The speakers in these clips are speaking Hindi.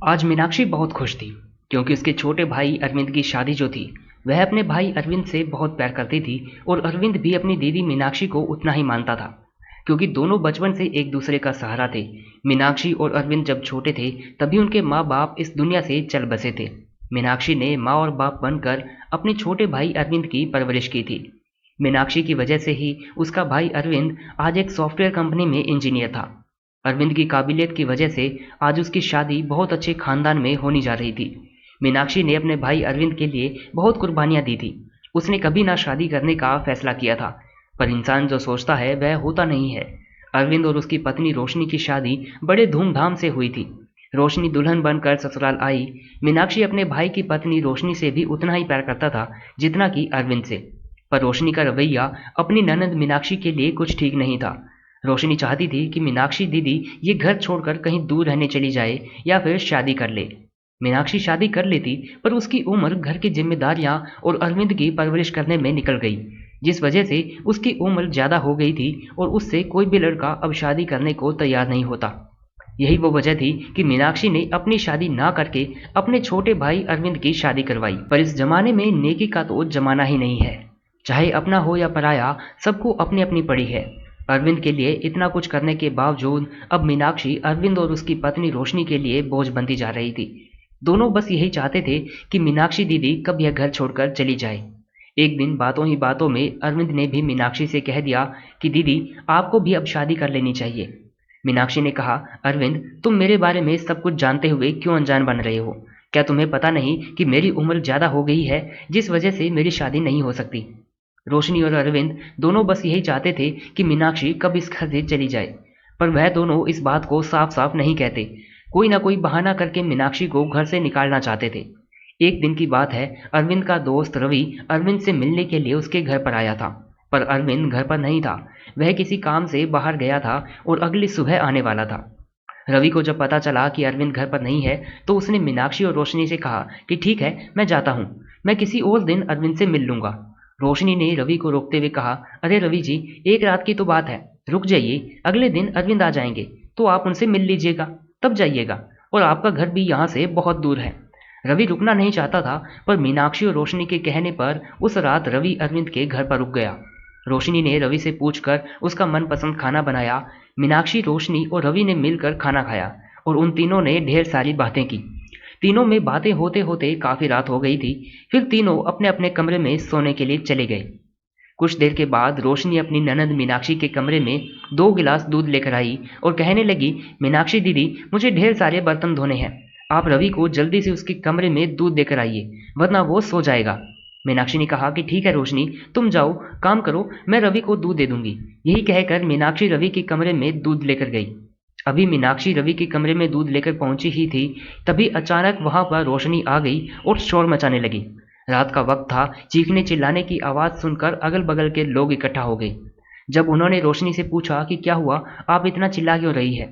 आज मीनाक्षी बहुत खुश थी क्योंकि उसके छोटे भाई अरविंद की शादी जो थी वह अपने भाई अरविंद से बहुत प्यार करती थी और अरविंद भी अपनी दीदी मीनाक्षी को उतना ही मानता था क्योंकि दोनों बचपन से एक दूसरे का सहारा थे। मीनाक्षी और अरविंद जब छोटे थे तभी उनके माँ बाप इस दुनिया से चल बसे थे। मीनाक्षी ने माँ और बाप बनकर अपने छोटे भाई अरविंद की परवरिश की थी। मीनाक्षी की वजह से ही उसका भाई अरविंद आज एक सॉफ्टवेयर कंपनी में इंजीनियर था। अरविंद की काबिलियत की वजह से आज उसकी शादी बहुत अच्छे खानदान में होनी जा रही थी। मीनाक्षी ने अपने भाई अरविंद के लिए बहुत कुर्बानियां दी थी। उसने कभी ना शादी करने का फैसला किया था, पर इंसान जो सोचता है वह होता नहीं है। अरविंद और उसकी पत्नी रोशनी की शादी बड़े धूमधाम से हुई थी। रोशनी दुल्हन बनकर ससुराल आई। मीनाक्षी अपने भाई की पत्नी रोशनी से भी उतना ही प्यार करता था जितना कि अरविंद से। पर रोशनी का रवैया अपनी ननद मीनाक्षी के लिए कुछ ठीक नहीं था। रोशनी चाहती थी कि मीनाक्षी दीदी ये घर छोड़कर कहीं दूर रहने चली जाए या फिर शादी कर ले। मीनाक्षी शादी कर लेती पर उसकी उम्र घर की जिम्मेदारियां और अरविंद की परवरिश करने में निकल गई, जिस वजह से उसकी उम्र ज्यादा हो गई थी और उससे कोई भी लड़का अब शादी करने को तैयार नहीं होता। यही वो वजह थी कि मीनाक्षी ने अपनी शादी ना करके अपने छोटे भाई अरविंद की शादी करवाई। पर इस जमाने में नेकी का तो जमाना ही नहीं है। चाहे अपना हो या पराया, सबको अपनी अपनी पड़ी है। अरविंद के लिए इतना कुछ करने के बावजूद अब मीनाक्षी अरविंद और उसकी पत्नी रोशनी के लिए बोझ बनती जा रही थी। दोनों बस यही चाहते थे कि मीनाक्षी दीदी कब यह घर छोड़कर चली जाए। एक दिन बातों ही बातों में अरविंद ने भी मीनाक्षी से कह दिया कि दीदी, आपको भी अब शादी कर लेनी चाहिए। मीनाक्षी ने कहा, अरविंद, तुम मेरे बारे में सब कुछ जानते हुए क्यों अनजान बन रहे हो? क्या तुम्हें पता नहीं कि मेरी उम्र ज्यादा हो गई है, जिस वजह से मेरी शादी नहीं हो सकती? रोशनी और अरविंद दोनों बस यही चाहते थे कि मीनाक्षी कब इस घर से चली जाए, पर वह दोनों इस बात को साफ साफ नहीं कहते। कोई ना कोई बहाना करके मीनाक्षी को घर से निकालना चाहते थे। एक दिन की बात है, अरविंद का दोस्त रवि अरविंद से मिलने के लिए उसके घर पर आया था, पर अरविंद घर पर नहीं था। वह किसी काम से बाहर गया था और अगली सुबह आने वाला था। रवि को जब पता चला कि अरविंद घर पर नहीं है तो उसने मीनाक्षी और रोशनी से कहा कि ठीक है, मैं जाता हूँ, मैं किसी और दिन अरविंद से मिल लूंगा। रोशनी ने रवि को रोकते हुए कहा, अरे रवि जी, एक रात की तो बात है, रुक जाइए, अगले दिन अरविंद आ जाएंगे तो आप उनसे मिल लीजिएगा, तब जाइएगा, और आपका घर भी यहाँ से बहुत दूर है। रवि रुकना नहीं चाहता था, पर मीनाक्षी और रोशनी के कहने पर उस रात रवि अरविंद के घर पर रुक गया। रोशनी ने रवि से पूछकर उसका मनपसंद खाना बनाया। मीनाक्षी, रोशनी और रवि ने मिलकर खाना खाया और उन तीनों ने ढेर सारी बातें की। तीनों में बातें होते होते काफी रात हो गई थी। फिर तीनों अपने अपने कमरे में सोने के लिए चले गए। कुछ देर के बाद रोशनी अपनी ननद मीनाक्षी के कमरे में 2 गिलास दूध लेकर आई और कहने लगी, मीनाक्षी दीदी, मुझे ढेर सारे बर्तन धोने हैं, आप रवि को जल्दी से उसके कमरे में दूध देकर आइए, वरना वो सो जाएगा। मीनाक्षी ने कहा कि ठीक है रोशनी, तुम जाओ, काम करो, मैं रवि को दूध दे दूंगी। यही कहकर मीनाक्षी रवि के कमरे में दूध लेकर गई। अभी मीनाक्षी रवि के कमरे में दूध लेकर पहुंची ही थी, तभी अचानक वहां पर रोशनी आ गई और शोर मचाने लगी। रात का वक्त था, चीखने चिल्लाने की आवाज सुनकर अगल बगल के लोग इकट्ठा हो गए। जब उन्होंने रोशनी से पूछा कि क्या हुआ, आप इतना चिल्ला क्यों रही है,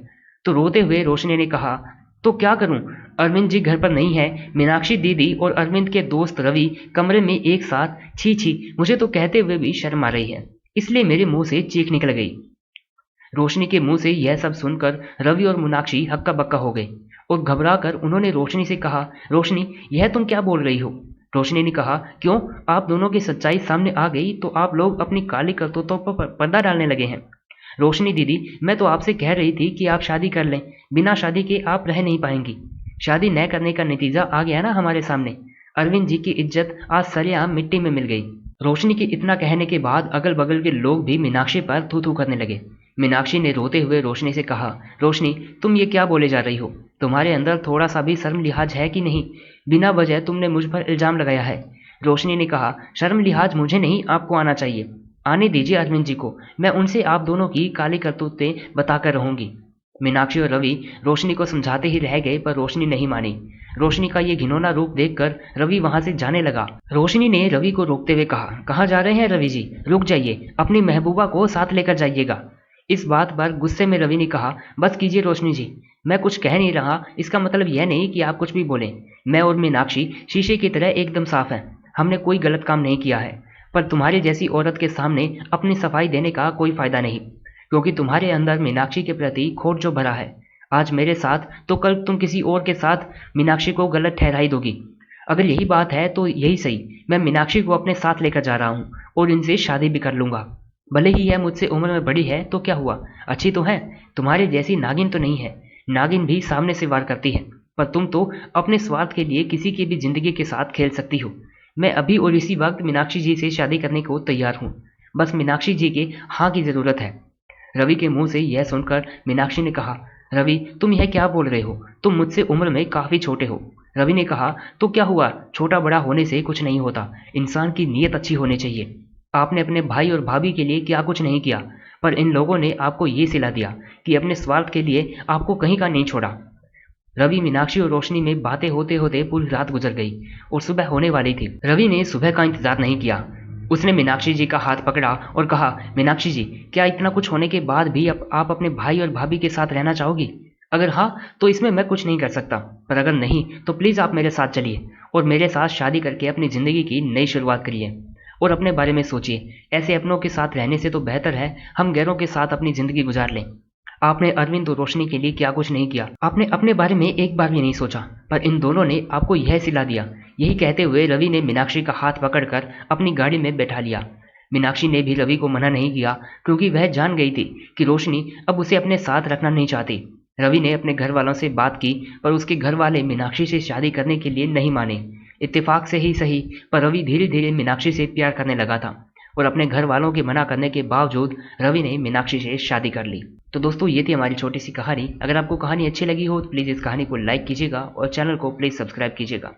तो रोते हुए रोशनी ने कहा, तो क्या करूं, अरविंद जी घर पर नहीं है, मीनाक्षी दीदी और अरविंद के दोस्त रवि कमरे में एक साथ, छी छी, मुझे तो कहते हुए भी शर्म आ रही है, इसलिए मेरे मुंह से चीख निकल गई। रोशनी के मुंह से यह सब सुनकर रवि और मीनाक्षी हक्का बक्का हो गए और घबराकर उन्होंने रोशनी से कहा, रोशनी, यह तुम क्या बोल रही हो? रोशनी ने कहा, क्यों, आप दोनों की सच्चाई सामने आ गई तो आप लोग अपनी काली करतूतों पर पर्दा डालने लगे हैं। रोशनी दीदी, मैं तो आपसे कह रही थी कि आप शादी कर लें, बिना शादी के आप रह नहीं पाएंगी। शादी न करने का नतीजा आ गया ना हमारे सामने। अरविंद जी की इज्जत आज सरेआम मिट्टी में मिल गई। रोशनी के इतना कहने के बाद अगल बगल के लोग भी मीनाक्षी पर थू थू करने लगे। मीनाक्षी ने रोते हुए रोशनी से कहा, रोशनी, तुम ये क्या बोले जा रही हो? तुम्हारे अंदर थोड़ा सा भी शर्म लिहाज है कि नहीं? बिना वजह तुमने मुझ पर इल्जाम लगाया है। रोशनी ने कहा, शर्म लिहाज मुझे नहीं, आपको आना चाहिए। आने दीजिए अरविंद जी को, मैं उनसे आप दोनों की काली करतूतें बताकर रहूंगी। मीनाक्षी और रवि रोशनी को समझाते ही रह गए, पर रोशनी नहीं मानी। रोशनी का ये घिनौना रूप देखकर रवि वहां से जाने लगा। रोशनी ने रवि को रोकते हुए कहा, कहाँ जा रहे हैं रवि जी, रुक जाइए, अपनी महबूबा को साथ लेकर जाइएगा। इस बात पर गुस्से में रवि ने कहा, बस कीजिए रोशनी जी, मैं कुछ कह नहीं रहा, इसका मतलब यह नहीं कि आप कुछ भी बोलें। मैं और मीनाक्षी शीशे की तरह एकदम साफ हैं, हमने कोई गलत काम नहीं किया है। पर तुम्हारी जैसी औरत के सामने अपनी सफाई देने का कोई फायदा नहीं, क्योंकि तुम्हारे अंदर मीनाक्षी के प्रति खोट जो भरा है, आज मेरे साथ तो कल तुम किसी और के साथ मीनाक्षी को गलत ठहराई दोगी। अगर यही बात है तो यही सही, मैं मीनाक्षी को अपने साथ लेकर जा रहा हूँ और इनसे शादी भी कर लूंगा। भले ही यह मुझसे उम्र में बड़ी है तो क्या हुआ, अच्छी तो है, तुम्हारे जैसी नागिन तो नहीं है। नागिन भी सामने से वार करती है, पर तुम तो अपने स्वार्थ के लिए किसी की भी जिंदगी के साथ खेल सकती हो। मैं अभी और इसी वक्त मीनाक्षी जी से शादी करने को तैयार हूँ, बस मीनाक्षी जी के हाँ की जरूरत है। रवि के मुंह से यह सुनकर मीनाक्षी ने कहा, रवि तुम यह क्या बोल रहे हो, तुम मुझसे उम्र में काफी छोटे हो। रवि ने कहा, तो क्या हुआ, छोटा बड़ा होने से कुछ नहीं होता, इंसान की नीयत अच्छी होनी चाहिए। आपने अपने भाई और भाभी के लिए क्या कुछ नहीं किया, पर इन लोगों ने आपको ये सिला दिया कि अपने स्वार्थ के लिए आपको कहीं का नहीं छोड़ा। रवि, मीनाक्षी और रोशनी में बातें होते होते पूरी रात गुजर गई और सुबह होने वाली थी। रवि ने सुबह का इंतजार नहीं किया, उसने मीनाक्षी जी का हाथ पकड़ा और कहा, मीनाक्षी जी क्या इतना कुछ होने के बाद भी आप अपने भाई और भाभी के साथ रहना चाहोगी? अगर हाँ तो इसमें मैं कुछ नहीं कर सकता, पर अगर नहीं तो प्लीज़ आप मेरे साथ चलिए और मेरे साथ शादी करके अपनी ज़िंदगी की नई शुरुआत करिए और अपने बारे में सोचिए। ऐसे अपनों के साथ रहने से तो बेहतर है हम गैरों के साथ अपनी ज़िंदगी गुजार लें। आपने अरविंद और रोशनी के लिए क्या कुछ नहीं किया, आपने अपने बारे में एक बार भी नहीं सोचा, पर इन दोनों ने आपको यह सिला दिया। यही कहते हुए रवि ने मीनाक्षी का हाथ पकड़कर अपनी गाड़ी में बैठा लिया। मीनाक्षी ने भी रवि को मना नहीं किया, क्योंकि वह जान गई थी कि रोशनी अब उसे अपने साथ रखना नहीं चाहती। रवि ने अपने घर वालों से बात की, पर उसके घर वाले मीनाक्षी से शादी करने के लिए नहीं माने। इत्तेफाक से ही सही, पर रवि धीरे धीरे मीनाक्षी से प्यार करने लगा था और अपने घर वालों के मना करने के बावजूद रवि ने मीनाक्षी से शादी कर ली। तो दोस्तों ये थी हमारी छोटी सी कहानी। अगर आपको कहानी अच्छी लगी हो तो प्लीज़ इस कहानी को लाइक कीजिएगा और चैनल को प्लीज़ सब्सक्राइब कीजिएगा।